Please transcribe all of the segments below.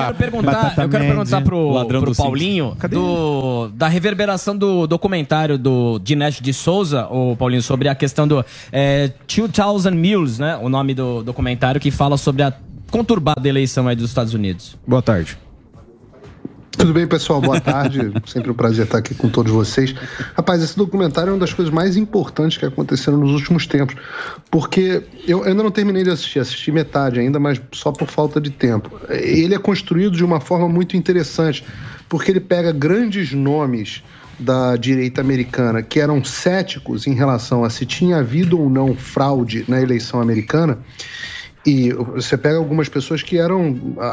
Eu quero perguntar pro Paulinho da reverberação do documentário do Dinesh de Souza, o Paulinho, sobre a questão do 2000 Mules, né? O nome do documentário que fala sobre a conturbada eleição aí dos Estados Unidos. Boa tarde. Tudo bem, pessoal? Boa tarde. Sempre um prazer estar aqui com todos vocês. Rapaz, esse documentário é uma das coisas mais importantes que aconteceram nos últimos tempos, porque eu ainda não terminei de assisti metade ainda, mas só por falta de tempo. Ele é construído de uma forma muito interessante, porque ele pega grandes nomes da direita americana que eram céticos em relação a se tinha havido ou não fraude na eleição americana. E você pega algumas pessoas que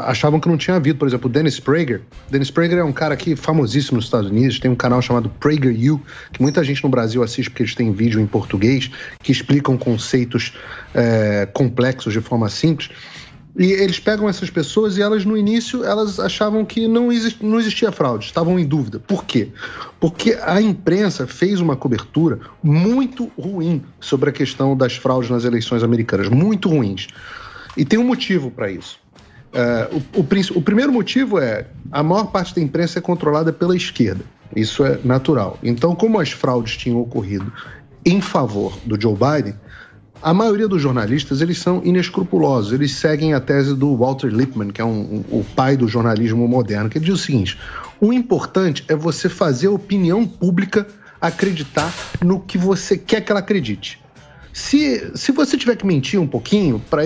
achavam que não tinha havido, por exemplo, o Dennis Prager. Dennis Prager é um cara aqui famosíssimo nos Estados Unidos, tem um canal chamado PragerU, que muita gente no Brasil assiste porque eles têm vídeo em português, que explicam conceitos complexos de forma simples. E eles pegam essas pessoas e elas, no início, elas achavam que não existia fraude, estavam em dúvida. Por quê? Porque a imprensa fez uma cobertura muito ruim sobre a questão das fraudes nas eleições americanas, muito ruins. E tem um motivo para isso. O primeiro motivo é a maior parte da imprensa é controlada pela esquerda. Isso é natural. Então, como as fraudes tinham ocorrido em favor do Joe Biden, a maioria dos jornalistas, eles são inescrupulosos. Eles seguem a tese do Walter Lippmann, que é o pai do jornalismo moderno, que diz o seguinte: o importante é você fazer a opinião pública acreditar no que você quer que ela acredite. Se você tiver que mentir um pouquinho para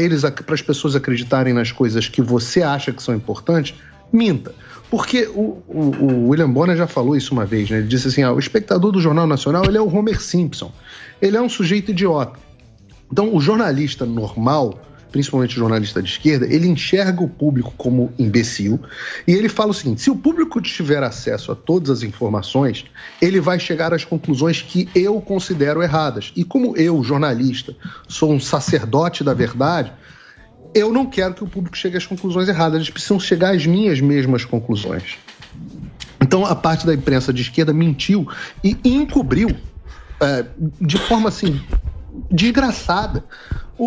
as pessoas acreditarem nas coisas que você acha que são importantes, minta. Porque o William Bonner já falou isso uma vez, né? Ele disse assim, o espectador do Jornal Nacional, ele é o Homer Simpson. Ele é um sujeito idiota. Então, o jornalista normal, principalmente o jornalista de esquerda, ele enxerga o público como imbecil e ele fala o seguinte: se o público tiver acesso a todas as informações, ele vai chegar às conclusões que eu considero erradas. E como eu, jornalista, sou um sacerdote da verdade, eu não quero que o público chegue às conclusões erradas. Eles precisam chegar às minhas mesmas conclusões. Então, a parte da imprensa de esquerda mentiu e encobriu de forma assim desgraçada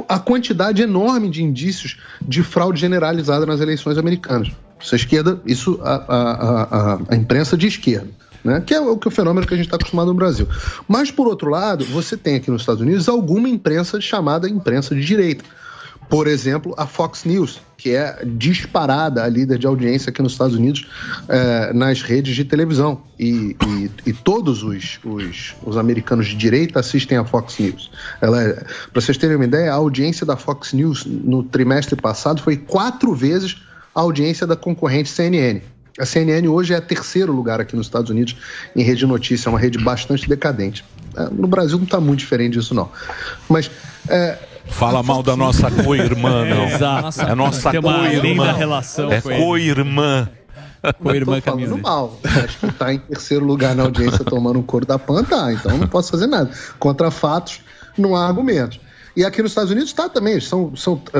a quantidade enorme de indícios de fraude generalizada nas eleições americanas. Isso a esquerda, isso a imprensa de esquerda, né? Que é o fenômeno que a gente está acostumado no Brasil. Mas, por outro lado, você tem aqui nos Estados Unidos alguma imprensa chamada imprensa de direita. Por exemplo, a Fox News, que é disparada a líder de audiência aqui nos Estados Unidos nas redes de televisão. E todos os americanos de direita assistem a Fox News. Para vocês terem uma ideia, a audiência da Fox News no trimestre passado foi 4 vezes a audiência da concorrente CNN. A CNN hoje é terceiro lugar aqui nos Estados Unidos em rede de notícia, é uma rede bastante decadente. No Brasil não está muito diferente disso, não. Mas... Fala mal da nossa co-irmã, não. Exato. É nossa co-irmã. É co-irmã. Co-irmã falando mal. Acho que está em terceiro lugar na audiência tomando um couro da PAN, tá. Então não posso fazer nada. Contra fatos, não há argumentos. E aqui nos Estados Unidos está também,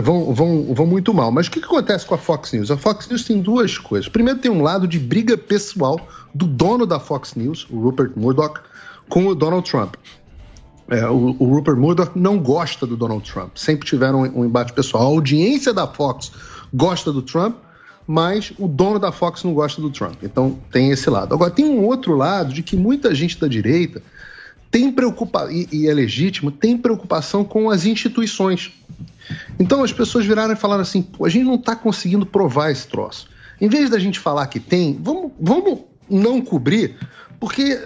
vão muito mal. Mas o que acontece com a Fox News? A Fox News tem duas coisas. Primeiro, tem um lado de briga pessoal do dono da Fox News, o Rupert Murdoch, com o Donald Trump. O Rupert Murdoch não gosta do Donald Trump. Sempre tiveram um embate pessoal. A audiência da Fox gosta do Trump, mas o dono da Fox não gosta do Trump. Então tem esse lado. Agora tem um outro lado de que muita gente da direita tem preocupação, e é legítimo, tem preocupação com as instituições. Então as pessoas viraram e falaram assim: a gente não está conseguindo provar esse troço. Em vez da gente falar que tem, vamos não cobrir, porque...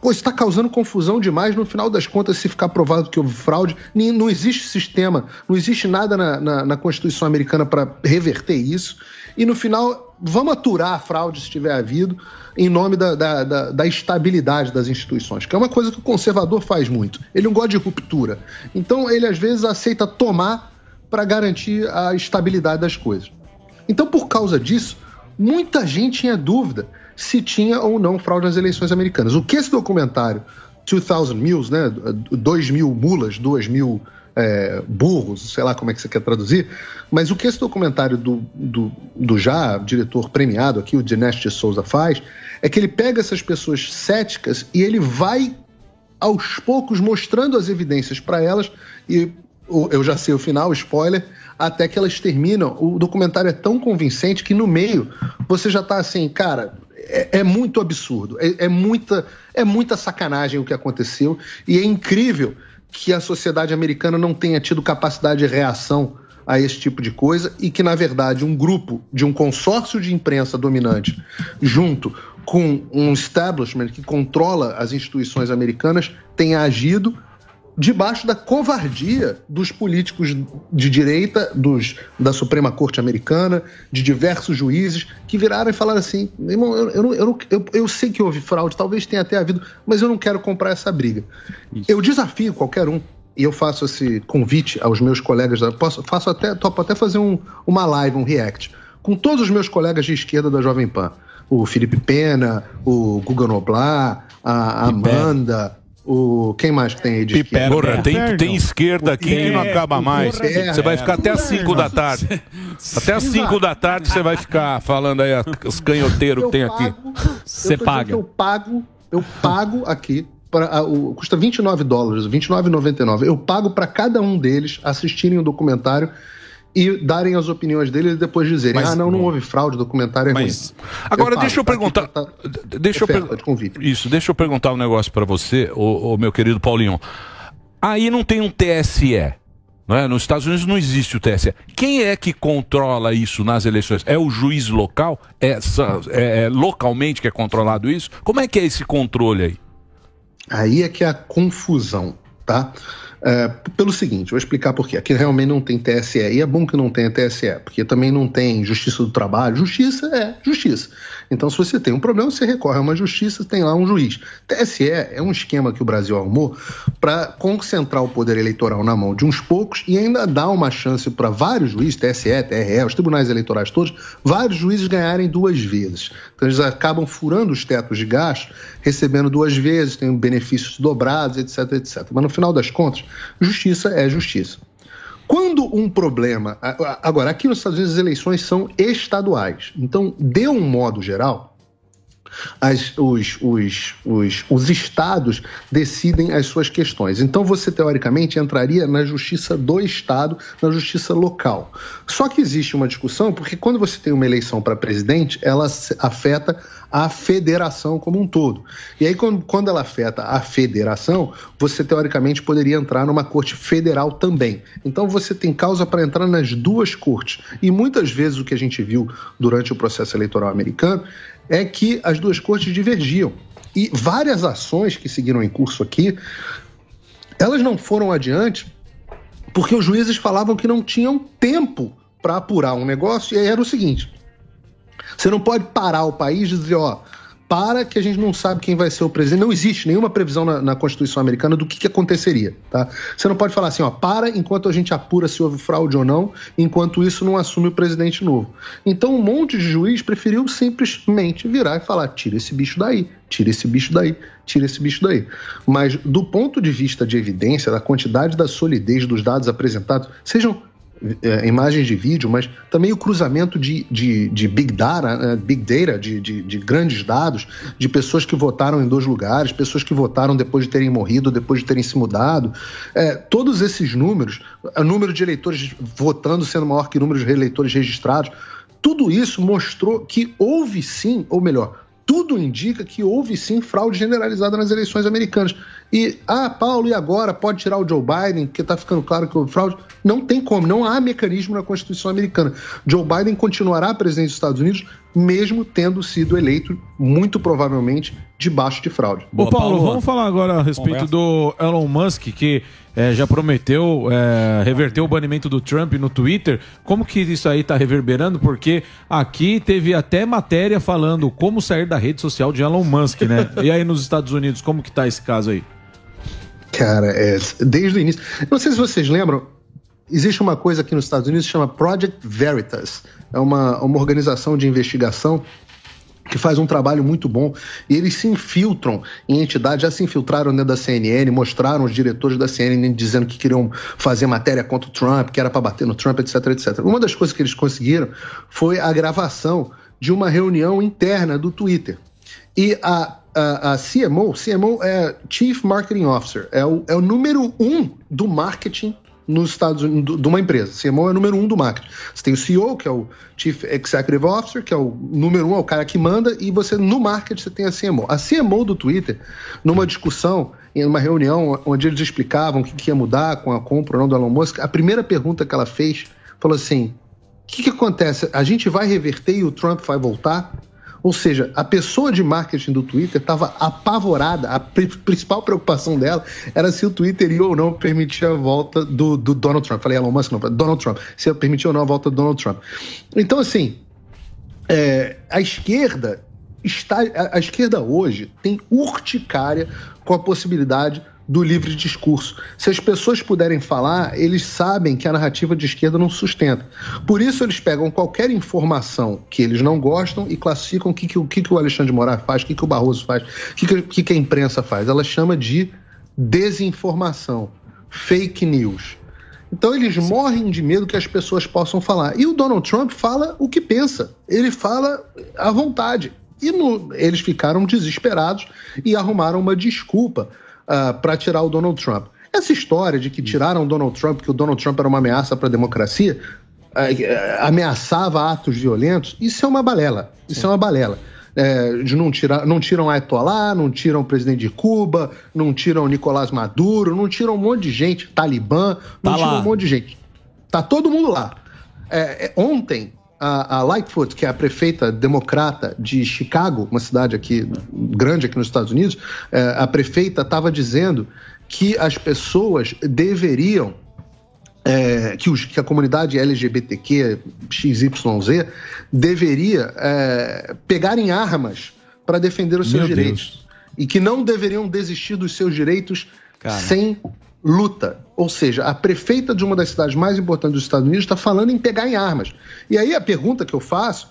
isso está causando confusão demais. No final das contas, se ficar provado que houve fraude, não existe sistema, não existe nada na Constituição americana para reverter isso. E no final, vamos aturar a fraude se tiver havido, em nome da estabilidade das instituições, que é uma coisa que o conservador faz muito. Ele não gosta de ruptura. Então, ele às vezes aceita tomar para garantir a estabilidade das coisas. Então, por causa disso, muita gente tinha dúvida se tinha ou não fraude nas eleições americanas. O que esse documentário, 2000 Mules, né, 2.000 mulas, 2.000 burros, sei lá como é que você quer traduzir, mas o que esse documentário do já diretor premiado aqui, o Dinesh de Souza, faz, é que ele pega essas pessoas céticas e ele vai, aos poucos, mostrando as evidências para elas, e eu já sei o final, spoiler, até que elas terminam. O documentário é tão convincente que no meio você já tá assim, cara, é muito absurdo, é muita sacanagem o que aconteceu, e é incrível que a sociedade americana não tenha tido capacidade de reação a esse tipo de coisa, e que, na verdade, um grupo de um consórcio de imprensa dominante, junto com um establishment que controla as instituições americanas, tenha agido debaixo da covardia dos políticos de direita, da Suprema Corte Americana, de diversos juízes, que viraram e falaram assim, irmão, eu sei que houve fraude, talvez tenha até havido, mas eu não quero comprar essa briga. Isso. Eu desafio qualquer um, e eu faço esse convite aos meus colegas, topo até fazer uma live, um react, com todos os meus colegas de esquerda da Jovem Pan. O Felipe Pena, o Guga Noblar, a Amanda, quem mais que tem aí de esquerda? Porra, tem esquerda aqui que não acaba mais. Você vai ficar até às 5 da tarde. Até às 5 da tarde você vai ficar falando aí os canhoteiros que tem aqui. Você paga. Eu pago aqui. Custa $29, $29,99. Eu pago para cada um deles assistirem o documentário e darem as opiniões deles e depois dizerem, não houve fraude, o documentário é ruim. Agora, deixa eu perguntar... Deixa eu perguntar um negócio para você, meu querido Paulinho. Aí não tem um TSE, não é? Nos Estados Unidos não existe o TSE. Quem é que controla isso nas eleições? É o juiz local? É localmente que é controlado isso? Como é que é esse controle aí? Aí é que é a confusão, tá? Pelo seguinte, vou explicar por quê. Aqui realmente não tem TSE, e é bom que não tenha TSE, porque também não tem Justiça do Trabalho. Justiça é justiça. Então, se você tem um problema, você recorre a uma justiça, tem lá um juiz. TSE é um esquema que o Brasil arrumou para concentrar o poder eleitoral na mão de uns poucos e ainda dar uma chance para vários juízes, TSE, TRE, os tribunais eleitorais todos, vários juízes ganharem 2 vezes. Então, eles acabam furando os tetos de gasto, recebendo 2 vezes, têm benefícios dobrados, etc, etc. Mas, no final das contas, justiça é justiça. Quando um problema... Agora, aqui nos Estados Unidos as eleições são estaduais. Então, de um modo geral, os estados decidem as suas questões. Então, você, teoricamente, entraria na justiça do estado, na justiça local. Só que existe uma discussão, porque quando você tem uma eleição para presidente, ela afeta a federação como um todo. E aí, quando ela afeta a federação, você, teoricamente, poderia entrar numa corte federal também. Então, você tem causa para entrar nas 2 cortes. E muitas vezes o que a gente viu durante o processo eleitoral americano é que as 2 cortes divergiam. E várias ações que seguiram em curso aqui, elas não foram adiante porque os juízes falavam que não tinham tempo para apurar um negócio, e aí era o seguinte: você não pode parar o país e dizer, para que a gente não sabe quem vai ser o presidente. Não existe nenhuma previsão na Constituição americana do que aconteceria, tá? Você não pode falar assim, para enquanto a gente apura se houve fraude ou não, enquanto isso não assume o presidente novo. Então um monte de juiz preferiu simplesmente virar e falar, tira esse bicho daí, tira esse bicho daí, tira esse bicho daí. Mas do ponto de vista de evidência, da quantidade da solidez dos dados apresentados, sejam imagens de vídeo, mas também o cruzamento de big data, de grandes dados, de pessoas que votaram em 2 lugares, pessoas que votaram depois de terem morrido, depois de terem se mudado, todos esses números, o número de eleitores votando sendo maior que o número de eleitores registrados, tudo isso mostrou que houve sim, ou melhor, tudo indica que houve sim fraude generalizada nas eleições americanas. E, Paulo, e agora? Pode tirar o Joe Biden, porque está ficando claro que houve fraude? Não tem como, não há mecanismo na Constituição americana. Joe Biden continuará presidente dos Estados Unidos, mesmo tendo sido eleito, muito provavelmente, debaixo de fraude. Ô Paulo, vamos falar agora a respeito do Elon Musk, que já prometeu reverter o banimento do Trump no Twitter. Como que isso aí está reverberando? Porque aqui teve até matéria falando como sair da rede social de Elon Musk, né? E aí nos Estados Unidos, como que tá esse caso aí? Cara, desde o início... Não sei se vocês lembram, existe uma coisa aqui nos Estados Unidos que chama Project Veritas. É uma organização de investigação que faz um trabalho muito bom, e eles se infiltram em entidades, já se infiltraram dentro da CNN, mostraram os diretores da CNN dizendo que queriam fazer matéria contra o Trump, que era para bater no Trump, etc, etc. Uma das coisas que eles conseguiram foi a gravação de uma reunião interna do Twitter. E a CMO é Chief Marketing Officer, é o número 1 do marketing nos Estados Unidos de uma empresa. CMO é o número 1 do marketing. Você tem o CEO, que é o Chief Executive Officer, que é o número 1, é o cara que manda, e você, no marketing, você tem a CMO. A CMO do Twitter, numa discussão, em uma reunião onde eles explicavam o que ia mudar com a compra ou não do Elon Musk, a primeira pergunta que ela fez, falou assim, o que acontece? A gente vai reverter e o Trump vai voltar? Ou seja, a pessoa de marketing do Twitter estava apavorada. A principal preocupação dela era se o Twitter ia ou não permitir a volta do Donald Trump. Falei Elon Musk, não, Donald Trump. Se ia permitir ou não a volta do Donald Trump. Então, assim, a esquerda hoje tem urticária com a possibilidade do livre discurso. Se as pessoas puderem falar, eles sabem que a narrativa de esquerda não sustenta. Por isso eles pegam qualquer informação que eles não gostam e classificam o que o Alexandre de Moraes faz, o que o Barroso faz, o que a imprensa faz. Ela chama de desinformação, fake news. Então eles morrem de medo que as pessoas possam falar. E o Donald Trump fala o que pensa. Ele fala à vontade. E eles ficaram desesperados e arrumaram uma desculpa para tirar o Donald Trump. Essa história de que tiraram o Donald Trump, que o Donald Trump era uma ameaça para a democracia, ameaçava atos violentos, isso é uma balela. Isso é uma balela. Não tiram Ayatollah, não tiram o presidente de Cuba, não tiram Nicolás Maduro, não tiram um monte de gente, Talibã, não tiram um monte de gente. Tá todo mundo lá. Ontem, a Lightfoot, que é a prefeita democrata de Chicago, uma cidade grande aqui nos Estados Unidos, a prefeita estava dizendo que as pessoas deveriam, que a comunidade LGBTQ, XYZ, deveria pegar em armas para defender os seus direitos. E que não deveriam desistir dos seus direitos sem luta. Ou seja, a prefeita de uma das cidades mais importantes dos Estados Unidos está falando em pegar em armas. E aí a pergunta que eu faço,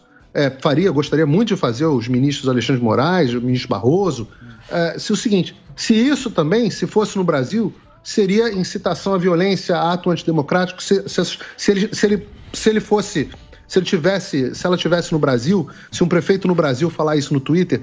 gostaria muito de fazer aos ministros Alexandre de Moraes, o ministro Barroso, se isso também, se fosse no Brasil, seria incitação à violência, ato antidemocrático, se ela tivesse no Brasil, se um prefeito no Brasil falar isso no Twitter,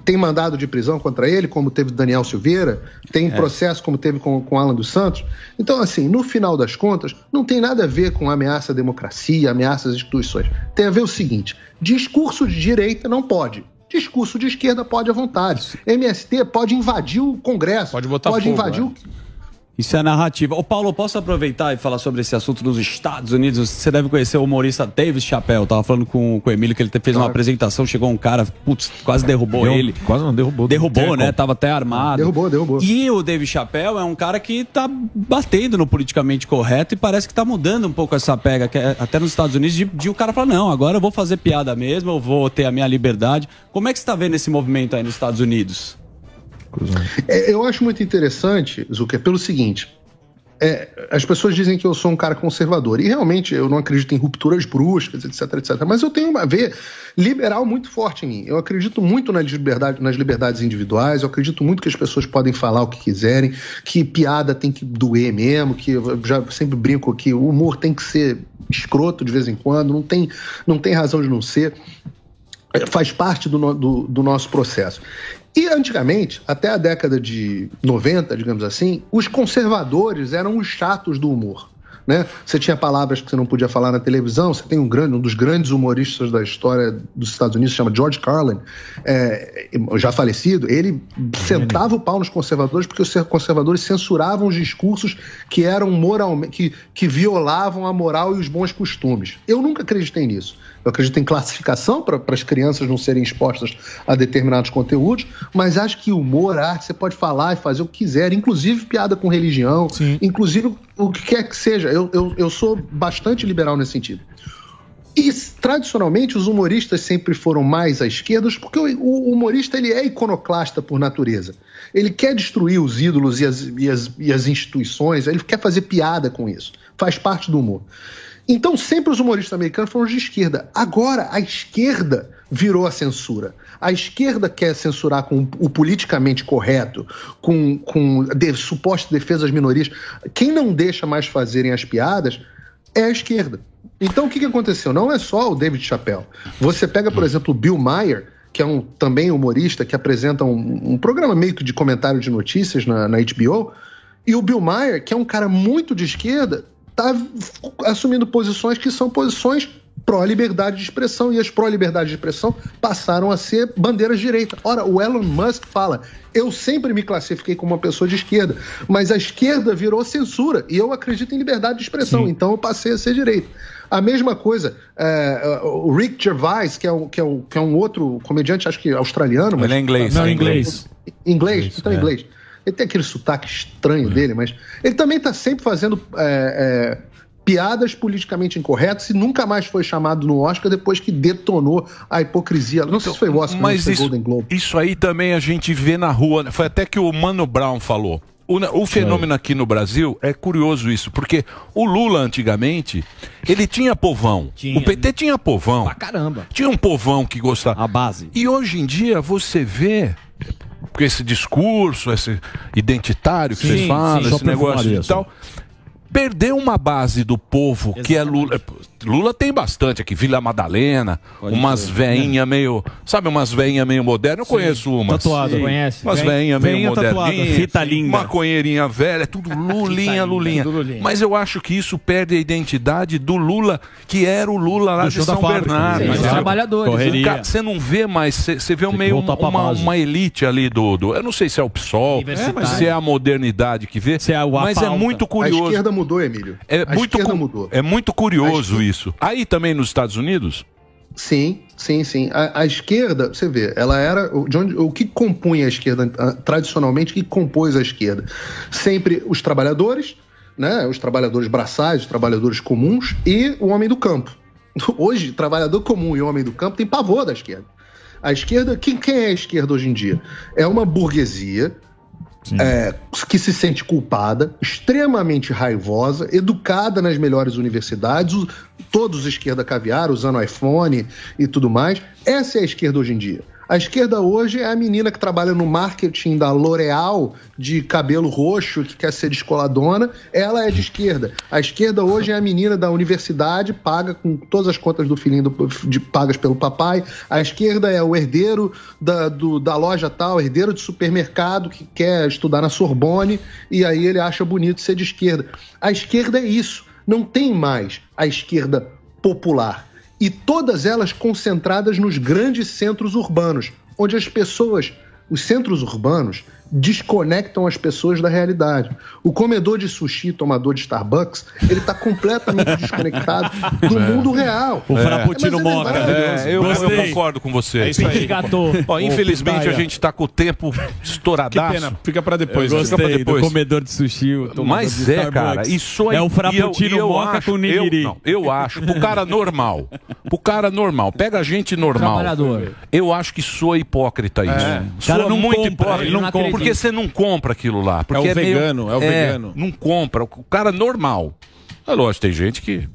tem mandado de prisão contra ele, como teve Daniel Silveira, tem processo como teve com Alan dos Santos. Então, assim, no final das contas, não tem nada a ver com ameaça à democracia, ameaça às instituições. Tem a ver o seguinte, discurso de direita não pode. Discurso de esquerda pode à vontade. MST pode invadir o Congresso. Pode botar fogo, invadir o... Isso é a narrativa. Ô Paulo, posso aproveitar e falar sobre esse assunto dos Estados Unidos? Você deve conhecer o humorista David Chappelle. Tava falando com o Emílio que ele fez uma apresentação, chegou um cara, quase derrubou ele. Quase não derrubou. Derrubou, né? Tava até armado. Derrubou. E o David Chappelle é um cara que tá batendo no politicamente correto e parece que tá mudando um pouco essa pega, que até nos Estados Unidos, de o cara falar, não, agora eu vou fazer piada mesmo, eu vou ter a minha liberdade. Como é que você tá vendo esse movimento aí nos Estados Unidos? Eu acho muito interessante, Zucker, pelo seguinte, as pessoas dizem que eu sou um cara conservador, e realmente eu não acredito em rupturas bruscas, etc, mas eu tenho uma veia liberal muito forte em mim. Eu acredito muito nas liberdades individuais, eu acredito muito que as pessoas podem falar o que quiserem, que piada tem que doer mesmo, que eu já sempre brinco que o humor tem que ser escroto de vez em quando, não tem razão de não ser, faz parte do nosso processo. E antigamente, até a década de 90, digamos assim, os conservadores eram os chatos do humor, né? Você tinha palavras que você não podia falar na televisão. Você tem um dos grandes humoristas da história dos Estados Unidos, se chama George Carlin, já falecido. Ele sentava o pau nos conservadores porque os conservadores censuravam os discursos que eram moralmente, que violavam a moral e os bons costumes. Eu nunca acreditei nisso. Eu acredito em classificação para as crianças não serem expostas a determinados conteúdos, mas acho que humor, arte, você pode falar e fazer o que quiser, inclusive piada com religião, inclusive o que quer que seja. Eu sou bastante liberal nesse sentido. E, tradicionalmente, os humoristas sempre foram mais à esquerda, porque o humorista ele é iconoclasta por natureza. Ele quer destruir os ídolos e as instituições, ele quer fazer piada com isso. Faz parte do humor. Então, sempre os humoristas americanos foram de esquerda. Agora, a esquerda virou a censura. A esquerda quer censurar com o politicamente correto, com suposta defesa das minorias. Quem não deixa mais fazerem as piadas é a esquerda. Então, o que aconteceu? Não é só o David Chappelle. Você pega, por exemplo, o Bill Maher, que é também humorista, que apresenta um programa meio que de comentário de notícias na HBO, e o Bill Maher, que é um cara muito de esquerda, está assumindo posições que são posições pró-liberdade de expressão, e as pró-liberdade de expressão passaram a ser bandeiras de direita. Ora, o Elon Musk fala, eu sempre me classifiquei como uma pessoa de esquerda, mas a esquerda virou censura, e eu acredito em liberdade de expressão, então eu passei a ser direita. A mesma coisa, o Rick Gervais, que é um outro comediante, acho que australiano. Mas ele é inglês. Não, inglês. Inglês, então inglês. Ele tem aquele sotaque estranho dele, mas ele também está sempre fazendo piadas politicamente incorretas e nunca mais foi chamado no Oscar depois que detonou a hipocrisia. Não sei se foi o Oscar, mas foi Golden Globe. Isso aí também a gente vê na rua. Foi até que o Mano Brown falou. O fenômeno aqui no Brasil é curioso isso, porque o Lula antigamente, ele tinha povão. O PT tinha povão. Pra caramba. Tinha um povão que gostava. A base. E hoje em dia você vê, porque esse discurso, esse identitário que vocês falam, esse negócio e tal, perdeu uma base do povo. Exatamente. Que é Lula. Lula tem bastante aqui, Vila Madalena, umas veinhas meio... Sabe umas veinhas meio modernas? Eu conheço umas. Tatuado. Conhece? Umas veinhas meio moderninhas. Fita linda. Maconheirinha velha, tudo Lulinha. Mas eu acho que isso perde a identidade do Lula, que era o Lula lá de São Bernardo. Os trabalhadores. Você não vê mais, você vê meio uma elite ali do... Eu não sei se é o PSOL, se é a modernidade que vê, mas é muito curioso. A esquerda mudou, Emílio. É muito curioso isso. Aí também nos Estados Unidos? Sim. A esquerda, você vê, ela era... O que compunha a esquerda, tradicionalmente, o que compôs a esquerda? Sempre os trabalhadores, né? Os trabalhadores braçais, os trabalhadores comuns e o homem do campo. Hoje, trabalhador comum e homem do campo tem pavor da esquerda. A esquerda... Quem é a esquerda hoje em dia? É uma burguesia... que se sente culpada, extremamente raivosa, educada nas melhores universidades, todos esquerda caviar, usando iPhone e tudo mais. Essa é a esquerda hoje em dia. A esquerda hoje é a menina que trabalha no marketing da L'Oréal, de cabelo roxo, que quer ser descoladona, ela é de esquerda. A esquerda hoje é a menina da universidade, paga com todas as contas do filhinho pagas pelo papai. A esquerda é o herdeiro da loja tal, herdeiro de supermercado, que quer estudar na Sorbonne, e aí ele acha bonito ser de esquerda. A esquerda é isso. Não tem mais a esquerda popular. E todas elas concentradas nos grandes centros urbanos, onde as pessoas, os centros urbanos, desconectam as pessoas da realidade. O comedor de sushi, tomador de Starbucks, ele está completamente desconectado do mundo real. O Frappuccino Moca. Eu concordo com você. É isso aí. Infelizmente a gente está com o tempo estouradaço. Que pena, fica para depois. Gostei do comedor de sushi. Mas cara, isso aí... É o Frappuccino Moca com nigiri. Eu acho, pro cara normal, pega a gente normal. Trabalhador. Eu acho que soa hipócrita isso. Cara, Soa muito hipócrita. Porque você não compra aquilo lá. Porque é o vegano. Não compra. O cara normal. É lógico, tem gente que...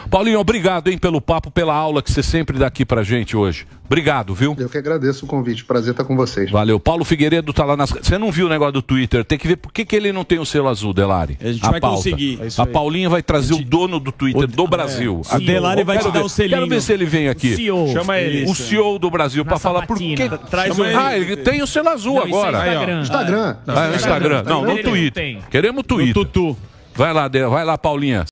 Paulinho, obrigado, hein, pelo papo, pela aula que você sempre dá aqui pra gente hoje. Obrigado, viu? Eu que agradeço o convite. Prazer estar com vocês. Valeu. Paulo Figueiredo tá lá nas... Você não viu o negócio do Twitter? Tem que ver por que ele não tem o selo azul, Delari. A gente vai conseguir. A Paulinha vai trazer o dono do Twitter do Brasil. A Delari vai te dar o selinho. Quero ver se ele vem aqui. Chama ele. O CEO do Brasil pra falar por que... ele tem o selo azul agora. Instagram. Instagram. Não, no Twitter. Queremos Twitter. Vai lá, Paulinha.